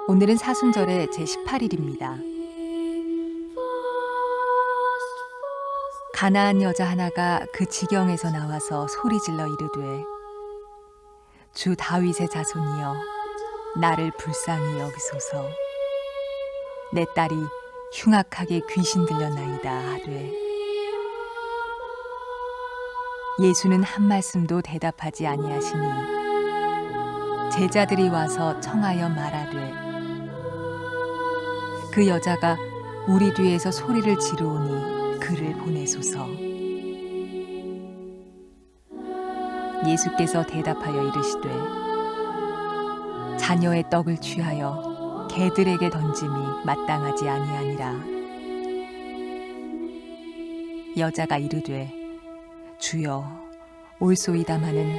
오늘은 사순절의 제18일입니다. 가나안 여자 하나가 그 지경에서 나와서 소리질러 이르되 주 다윗의 자손이여 나를 불쌍히 여기소서. 내 딸이 흉악하게 귀신 들렸나이다 하되 예수는 한 말씀도 대답하지 아니하시니 제자들이 와서 청하여 말하되 그 여자가 우리 뒤에서 소리를 지르오니 그를 보내소서. 예수께서 대답하여 이르시되 자녀의 떡을 취하여 개들에게 던짐이 마땅하지 아니하니라. 여자가 이르되 주여 올소이다마는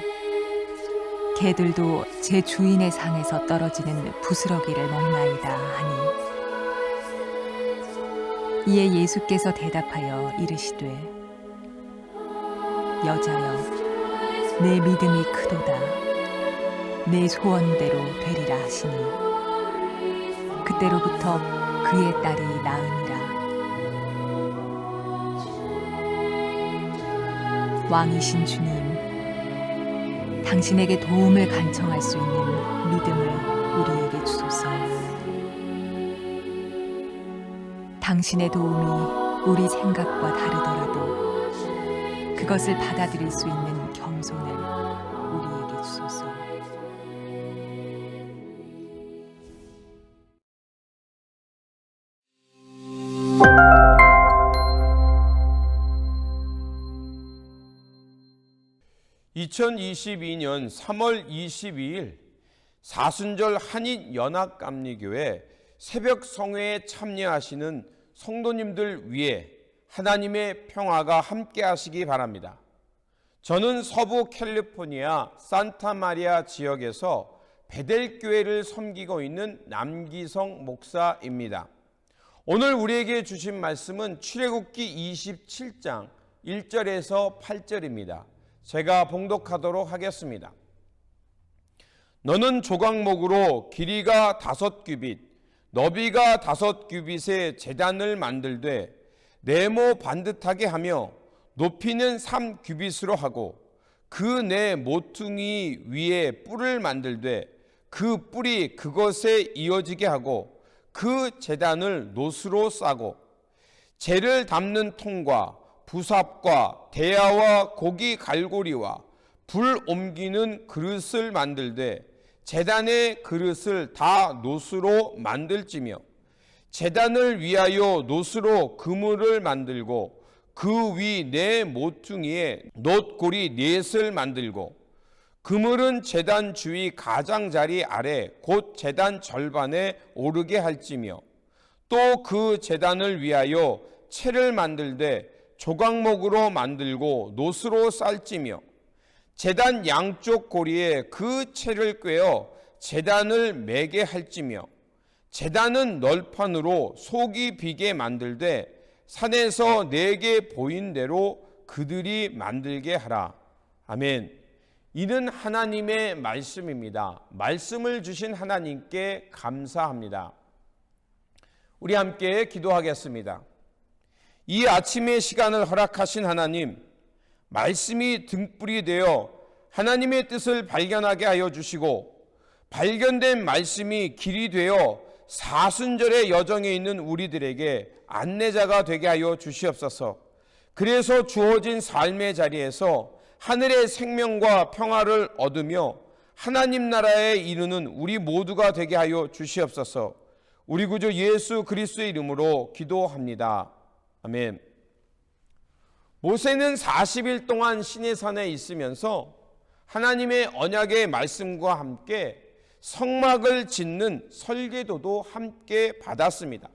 개들도 제 주인의 상에서 떨어지는 부스러기를 먹나이다 하니 이에 예수께서 대답하여 이르시되 여자여 내 믿음이 크도다. 내 소원대로 되리라 하시니 그때로부터 그의 딸이 나으니라. 왕이신 주님, 당신에게 도움을 간청할 수 있는 믿음을 우리에게 주소서. 당신의 도움이 우리 생각과 다르더라도 그것을 받아들일 수 있는 겸손을 우리에게 주소서. 2022년 3월 22일 사순절 한인연합감리교회 새벽 성회에 참여하시는 성도님들 위해 하나님의 평화가 함께 하시기 바랍니다. 저는 서부 캘리포니아 산타마리아 지역에서 베델교회를 섬기고 있는 남기성 목사입니다. 오늘 우리에게 주신 말씀은 출애굽기 27장 1절에서 8절입니다. 제가 봉독하도록 하겠습니다. 너는 조각목으로 길이가 5규빗, 너비가 5규빗의 제단을 만들되 네모 반듯하게 하며 높이는 3규빗으로 하고 그 네 모퉁이 위에 뿔을 만들되 그 뿔이 그것에 이어지게 하고 그 제단을 노스로 싸고 재를 담는 통과 부삽과 대야와 고기 갈고리와 불 옮기는 그릇을 만들되 제단의 그릇을 다 노스로 만들지며 제단을 위하여 노스로 그물을 만들고 그 위 네 모퉁이에 놋고리 넷을 만들고 그물은 제단 주위 가장자리 아래 곧 제단 절반에 오르게 할지며 또 그 제단을 위하여 채를 만들되 조각목으로 만들고 놋으로 쌀지며 제단 양쪽 고리에 그 채를 꿰어 제단을 매게 할지며 제단은 널판으로 속이 비게 만들되 산에서 내게 보인 대로 그들이 만들게 하라. 아멘. 이는 하나님의 말씀입니다. 말씀을 주신 하나님께 감사합니다. 우리 함께 기도하겠습니다. 이 아침의 시간을 허락하신 하나님, 말씀이 등불이 되어 하나님의 뜻을 발견하게 하여 주시고 발견된 말씀이 길이 되어 사순절의 여정에 있는 우리들에게 안내자가 되게 하여 주시옵소서. 그래서 주어진 삶의 자리에서 하늘의 생명과 평화를 얻으며 하나님 나라에 이르는 우리 모두가 되게 하여 주시옵소서. 우리 구주 예수 그리스도의 이름으로 기도합니다. 아멘. 모세는 40일 동안 시내산에 있으면서 하나님의 언약의 말씀과 함께 성막을 짓는 설계도도 함께 받았습니다.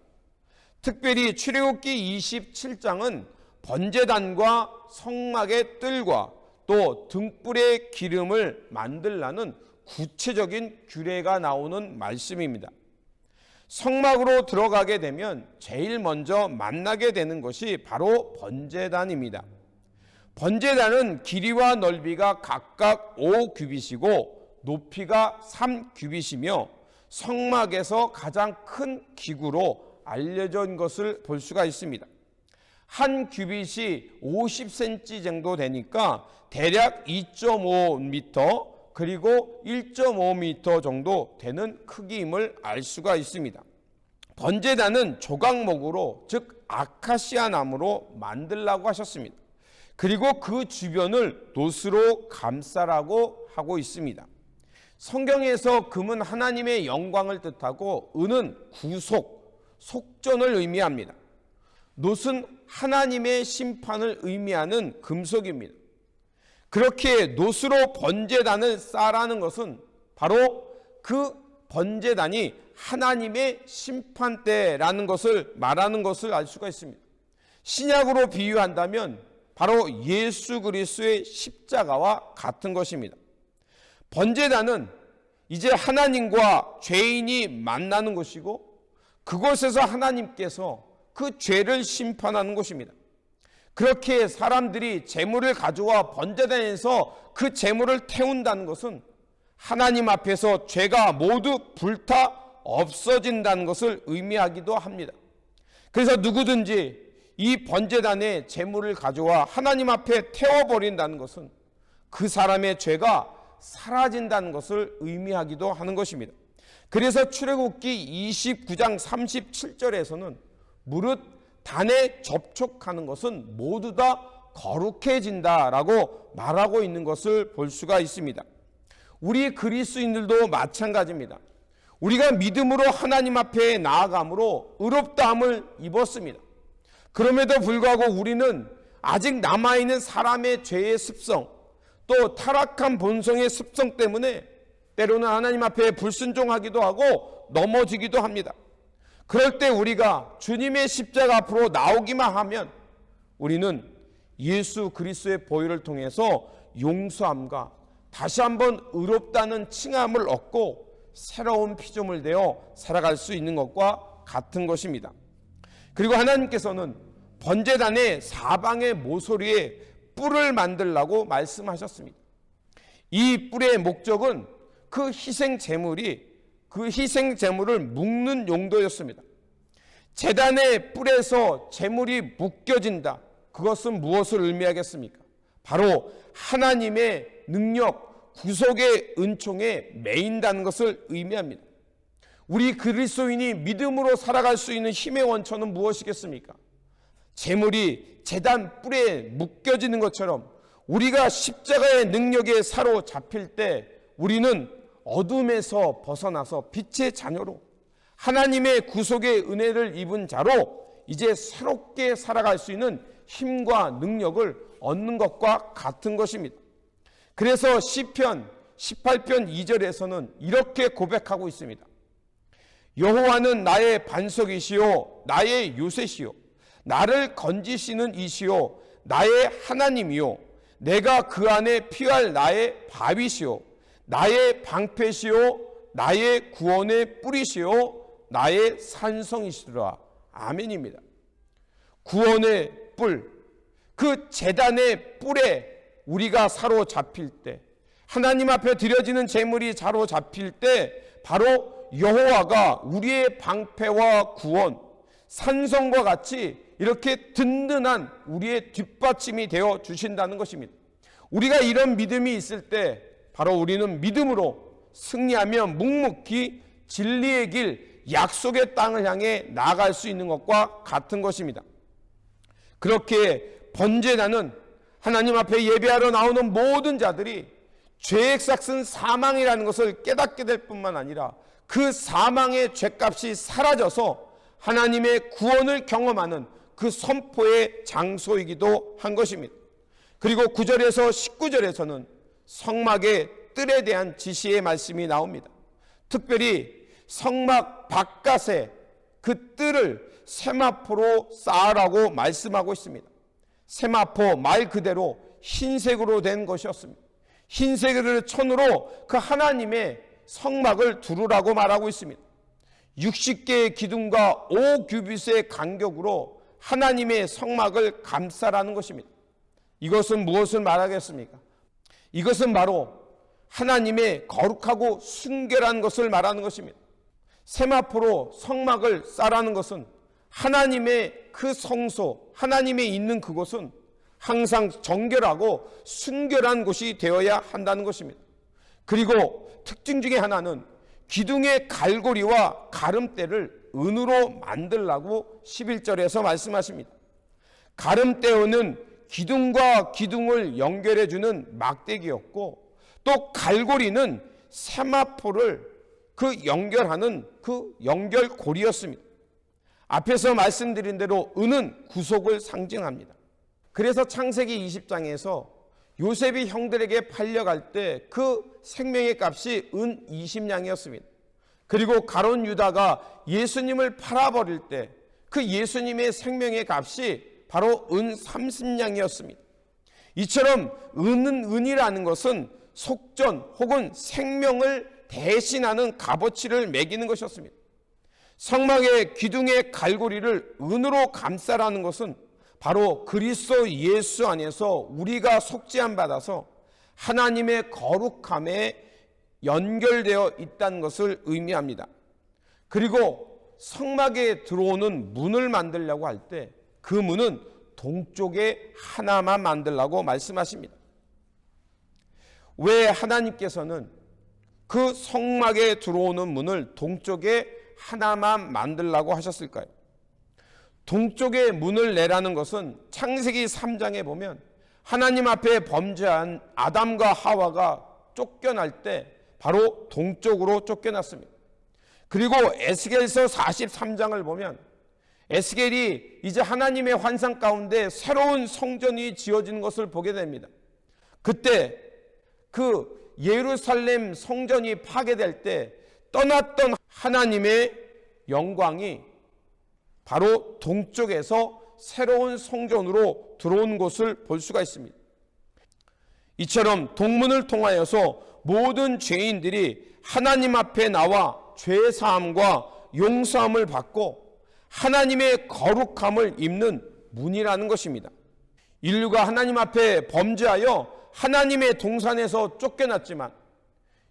특별히 출애굽기 27장은 번제단과 성막의 뜰과 또 등불의 기름을 만들라는 구체적인 규례가 나오는 말씀입니다. 성막으로 들어가게 되면 제일 먼저 만나게 되는 것이 바로 번제단입니다. 번제단은 길이와 넓이가 각각 5규빗이고 높이가 3규빗이며 성막에서 가장 큰 기구로 알려져 있는 것을 볼 수가 있습니다. 한 규빗이 50cm 정도 되니까 대략 2.5m 그리고 1.5m 정도 되는 크기임을 알 수가 있습니다. 번제단은 조각목으로, 즉 아카시아 나무로 만들라고 하셨습니다. 그리고 그 주변을 놋으로 감싸라고 하고 있습니다. 성경에서 금은 하나님의 영광을 뜻하고 은은 구속, 속전을 의미합니다. 놋은 하나님의 심판을 의미하는 금속입니다. 그렇게 놋으로 번제단을 쌓으라는 것은 바로 그 번제단이 하나님의 심판대라는 것을 말하는 것을 알 수가 있습니다. 신약으로 비유한다면 바로 예수 그리스도의 십자가와 같은 것입니다. 번제단은 이제 하나님과 죄인이 만나는 것이고 그곳에서 하나님께서 그 죄를 심판하는 것입니다. 그렇게 사람들이 제물을 가져와 번제단에서 그 제물을 태운다는 것은 하나님 앞에서 죄가 모두 불타 없어진다는 것을 의미하기도 합니다. 그래서 누구든지 이 번제단에 제물을 가져와 하나님 앞에 태워버린다는 것은 그 사람의 죄가 사라진다는 것을 의미하기도 하는 것입니다. 그래서 출애굽기 29장 37절에서는 무릇 단에 접촉하는 것은 모두 다 거룩해진다라고 말하고 있는 것을 볼 수가 있습니다. 우리 그리스도인들도 마찬가지입니다. 우리가 믿음으로 하나님 앞에 나아감으로 의롭다함을 입었습니다. 그럼에도 불구하고 우리는 아직 남아있는 사람의 죄의 습성, 또 타락한 본성의 습성 때문에 때로는 하나님 앞에 불순종하기도 하고 넘어지기도 합니다. 그럴 때 우리가 주님의 십자가 앞으로 나오기만 하면 우리는 예수 그리스도의 보혈을 통해서 용서함과 다시 한번 의롭다는 칭함을 얻고 새로운 피조물 되어 살아갈 수 있는 것과 같은 것입니다. 그리고 하나님께서는 번제단의 사방의 모서리에 뿔을 만들라고 말씀하셨습니다. 이 뿔의 목적은 그 희생 제물이 그 희생 제물을 묶는 용도였습니다. 제단의 뿔에서 제물이 묶여진다. 그것은 무엇을 의미하겠습니까? 바로 하나님의 능력, 구속의 은총에 매인다는 것을 의미합니다. 우리 그리스도인이 믿음으로 살아갈 수 있는 힘의 원천은 무엇이겠습니까? 제물이 제단 뿔에 묶여지는 것처럼 우리가 십자가의 능력에 사로잡힐 때 우리는 어둠에서 벗어나서 빛의 자녀로 하나님의 구속의 은혜를 입은 자로 이제 새롭게 살아갈 수 있는 힘과 능력을 얻는 것과 같은 것입니다. 그래서 시편 18편 2절에서는 이렇게 고백하고 있습니다. 여호와는 나의 반석이시요 나의 요새시요 나를 건지시는 이시요 나의 하나님이요 내가 그 안에 피할 나의 바위시요 나의 방패시요 나의 구원의 뿌리시요 나의 산성이시더라. 아멘입니다. 구원의 뿔, 그 제단의 뿔에 우리가 사로잡힐 때, 하나님 앞에 드려지는 제물이 사로잡힐 때 바로 여호와가 우리의 방패와 구원, 산성과 같이 이렇게 든든한 우리의 뒷받침이 되어 주신다는 것입니다. 우리가 이런 믿음이 있을 때 바로 우리는 믿음으로 승리하며 묵묵히 진리의 길, 약속의 땅을 향해 나아갈 수 있는 것과 같은 것입니다. 그렇게 번제단은 하나님 앞에 예배하러 나오는 모든 자들이 죄의 삭은 사망이라는 것을 깨닫게 될 뿐만 아니라 그 사망의 죄값이 사라져서 하나님의 구원을 경험하는 그 선포의 장소이기도 한 것입니다. 그리고 9절에서 19절에서는 성막의 뜰에 대한 지시의 말씀이 나옵니다. 특별히 성막 바깥에 그 뜰을 세마포로 쌓으라고 말씀하고 있습니다. 세마포 말 그대로 흰색으로 된 것이었습니다. 흰색을 천으로 그 하나님의 성막을 두르라고 말하고 있습니다. 60개의 기둥과 5규빗의 간격으로 하나님의 성막을 감싸라는 것입니다. 이것은 무엇을 말하겠습니까? 이것은 바로 하나님의 거룩하고 순결한 것을 말하는 것입니다. 세마포로 성막을 쌓라는 것은 하나님의 그 성소, 하나님의 있는 그곳은 항상 정결하고 순결한 곳이 되어야 한다는 것입니다. 그리고 특징 중에 하나는 기둥의 갈고리와 가름대를 은으로 만들라고 11절에서 말씀하십니다. 가름대는 기둥과 기둥을 연결해주는 막대기였고, 또 갈고리는 세마포를 연결하는 연결고리였습니다. 앞에서 말씀드린 대로 은은 구속을 상징합니다. 그래서 창세기 20장에서 요셉이 형들에게 팔려갈 때 그 생명의 값이 은 20냥이었습니다. 그리고 가룟 유다가 예수님을 팔아버릴 때 그 예수님의 생명의 값이 바로 은 30냥이었습니다. 이처럼 은이라는 것은 속전 혹은 생명을 대신하는 값어치를 매기는 것이었습니다. 성막의 기둥의 갈고리를 은으로 감싸라는 것은 바로 그리스도 예수 안에서 우리가 속죄함 받아서 하나님의 거룩함에 연결되어 있다는 것을 의미합니다. 그리고 성막에 들어오는 문을 만들려고 할 때 그 문은 동쪽에 하나만 만들라고 말씀하십니다. 왜 하나님께서는 그 성막에 들어오는 문을 동쪽에 하나만 만들라고 하셨을까요? 동쪽에 문을 내라는 것은 창세기 3장에 보면 하나님 앞에 범죄한 아담과 하와가 쫓겨날 때 바로 동쪽으로 쫓겨났습니다. 그리고 에스겔서 43장을 보면 에스겔이 이제 하나님의 환상 가운데 새로운 성전이 지어지는 것을 보게 됩니다. 그때 그 예루살렘 성전이 파괴될 때 떠났던 하나님의 영광이 바로 동쪽에서 새로운 성전으로 들어온 것을 볼 수가 있습니다. 이처럼 동문을 통하여서 모든 죄인들이 하나님 앞에 나와 죄사함과 용서함을 받고 하나님의 거룩함을 입는 문이라는 것입니다. 인류가 하나님 앞에 범죄하여 하나님의 동산에서 쫓겨났지만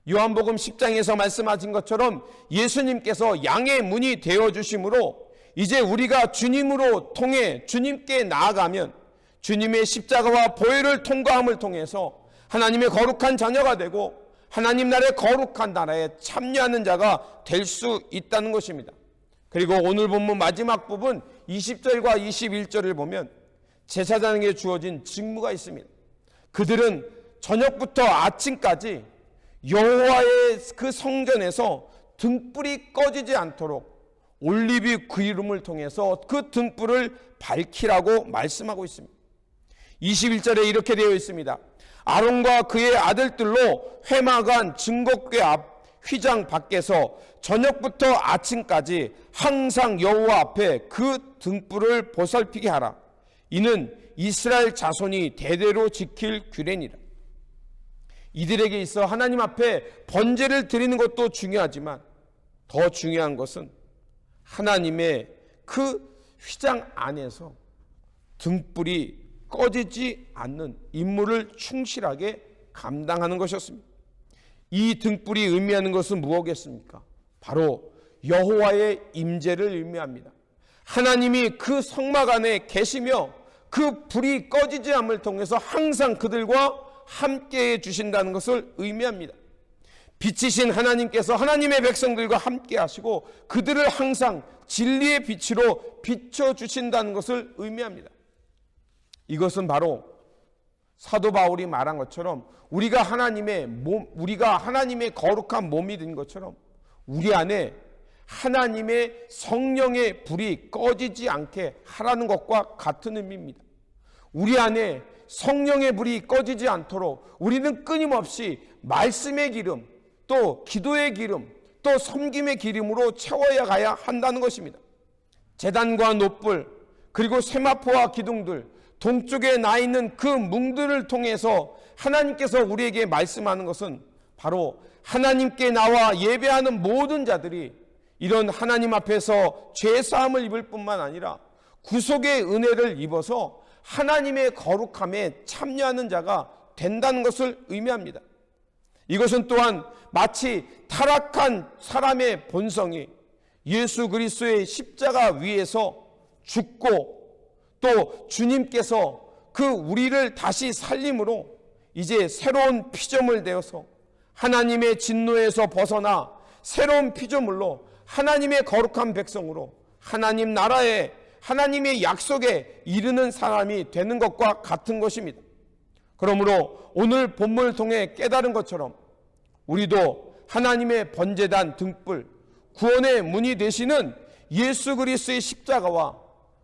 요한복음 10장에서 말씀하신 것처럼 예수님께서 양의 문이 되어주심으로 이제 우리가 주님으로 통해 주님께 나아가면 주님의 십자가와 보혈을 통과함을 통해서 하나님의 거룩한 자녀가 되고 하나님 나라의 거룩한 나라에 참여하는 자가 될 수 있다는 것입니다. 그리고 오늘 본문 마지막 부분 20절과 21절을 보면 제사장에게 주어진 직무가 있습니다. 그들은 저녁부터 아침까지 여호와의 그 성전에서 등불이 꺼지지 않도록 올리브 기름을 통해서 그 등불을 밝히라고 말씀하고 있습니다. 21절에 이렇게 되어 있습니다. 아론과 그의 아들들로 회막안 증거궤 앞 휘장 밖에서 저녁부터 아침까지 항상 여호와 앞에 그 등불을 보살피게 하라. 이는 이스라엘 자손이 대대로 지킬 규례니라. 이들에게 있어 하나님 앞에 번제를 드리는 것도 중요하지만 더 중요한 것은 하나님의 그 휘장 안에서 등불이 꺼지지 않는 임무를 충실하게 감당하는 것이었습니다. 이 등불이 의미하는 것은 무엇이겠습니까? 바로 여호와의 임재를 의미합니다. 하나님이 그 성막 안에 계시며 그 불이 꺼지지 않음을 통해서 항상 그들과 함께 해 주신다는 것을 의미합니다. 빛이신 하나님께서 하나님의 백성들과 함께 하시고 그들을 항상 진리의 빛으로 비춰주신다는 것을 의미합니다. 이것은 바로 사도 바울이 말한 것처럼 우리가 하나님의 거룩한 몸이 된 것처럼 우리 안에 하나님의 성령의 불이 꺼지지 않게 하라는 것과 같은 의미입니다. 우리 안에 성령의 불이 꺼지지 않도록 우리는 끊임없이 말씀의 기름, 또 기도의 기름, 또 섬김의 기름으로 채워야 가야 한다는 것입니다. 제단과 놋불, 그리고 세마포와 기둥들, 동쪽에 나 있는 그 뭉들을 통해서 하나님께서 우리에게 말씀하는 것은 바로 하나님께 나와 예배하는 모든 자들이 이런 하나님 앞에서 죄사함을 입을 뿐만 아니라 구속의 은혜를 입어서 하나님의 거룩함에 참여하는 자가 된다는 것을 의미합니다. 이것은 또한 마치 타락한 사람의 본성이 예수 그리스도의 십자가 위에서 죽고 또 주님께서 그 우리를 다시 살림으로 이제 새로운 피조물 되어서 하나님의 진노에서 벗어나 새로운 피조물로 하나님의 거룩한 백성으로 하나님 나라에 하나님의 약속에 이르는 사람이 되는 것과 같은 것입니다. 그러므로 오늘 본문을 통해 깨달은 것처럼 우리도 하나님의 번제단 등불, 구원의 문이 되시는 예수 그리스도의 십자가와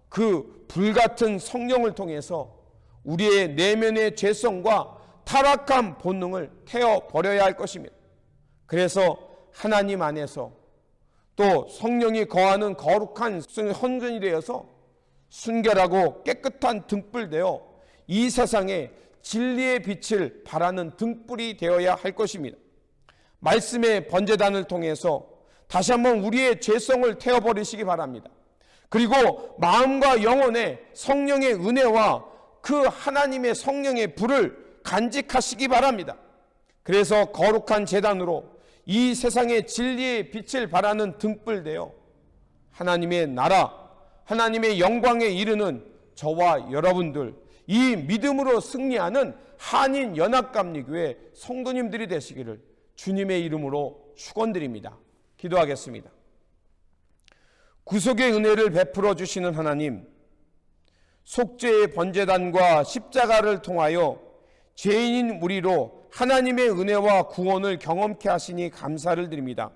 그 불같은 성령을 통해서 우리의 내면의 죄성과 타락한 본능을 태워버려야 할 것입니다. 그래서 하나님 안에서 또 성령이 거하는 거룩한 헌전이 되어서 순결하고 깨끗한 등불 되어 이 세상에 진리의 빛을 발하는 등불이 되어야 할 것입니다. 말씀의 번제단을 통해서 다시 한번 우리의 죄성을 태워버리시기 바랍니다. 그리고 마음과 영혼에 성령의 은혜와 그 하나님의 성령의 불을 간직하시기 바랍니다. 그래서 거룩한 제단으로 이 세상의 진리의 빛을 발하는 등불 되어 하나님의 나라, 하나님의 영광에 이르는 저와 여러분들, 이 믿음으로 승리하는 한인연합감리교회 성도님들이 되시기를 주님의 이름으로 축원드립니다. 기도하겠습니다. 구속의 은혜를 베풀어 주시는 하나님, 속죄의 번제단과 십자가를 통하여 죄인인 우리로 하나님의 은혜와 구원을 경험케 하시니 감사를 드립니다.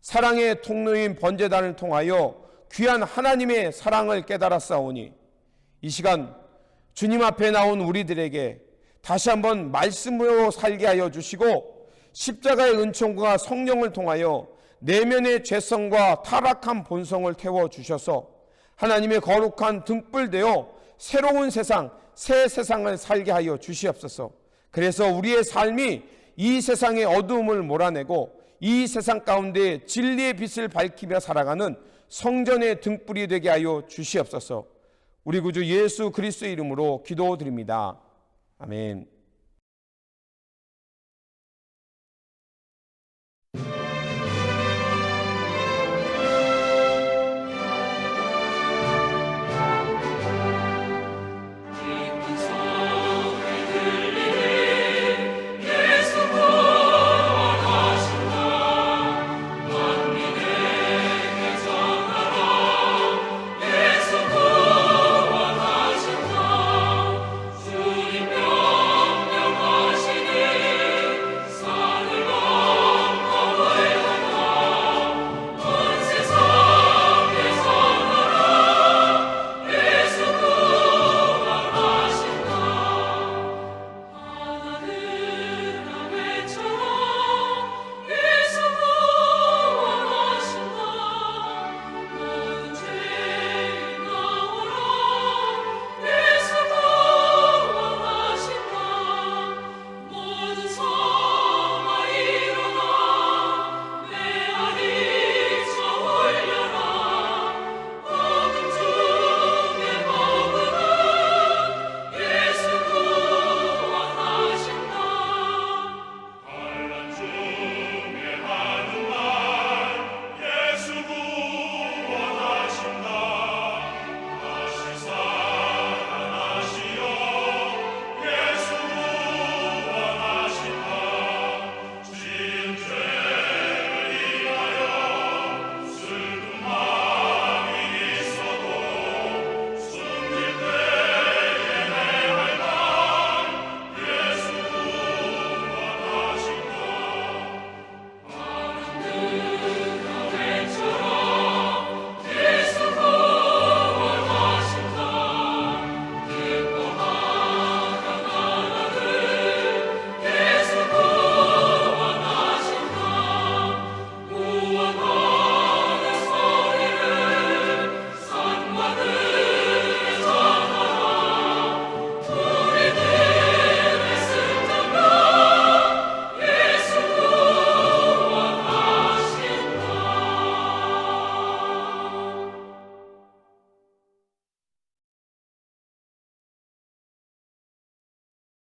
사랑의 통로인 번제단을 통하여 귀한 하나님의 사랑을 깨달았사오니 이 시간 주님 앞에 나온 우리들에게 다시 한번 말씀으로 살게 하여 주시고 십자가의 은총과 성령을 통하여 내면의 죄성과 타락한 본성을 태워주셔서 하나님의 거룩한 등불 되어 새로운 세상, 새 세상을 살게 하여 주시옵소서. 그래서 우리의 삶이 이 세상의 어두움을 몰아내고 이 세상 가운데 진리의 빛을 밝히며 살아가는 성전의 등불이 되게 하여 주시옵소서. 우리 구주 예수 그리스도의 이름으로 기도드립니다. 아멘.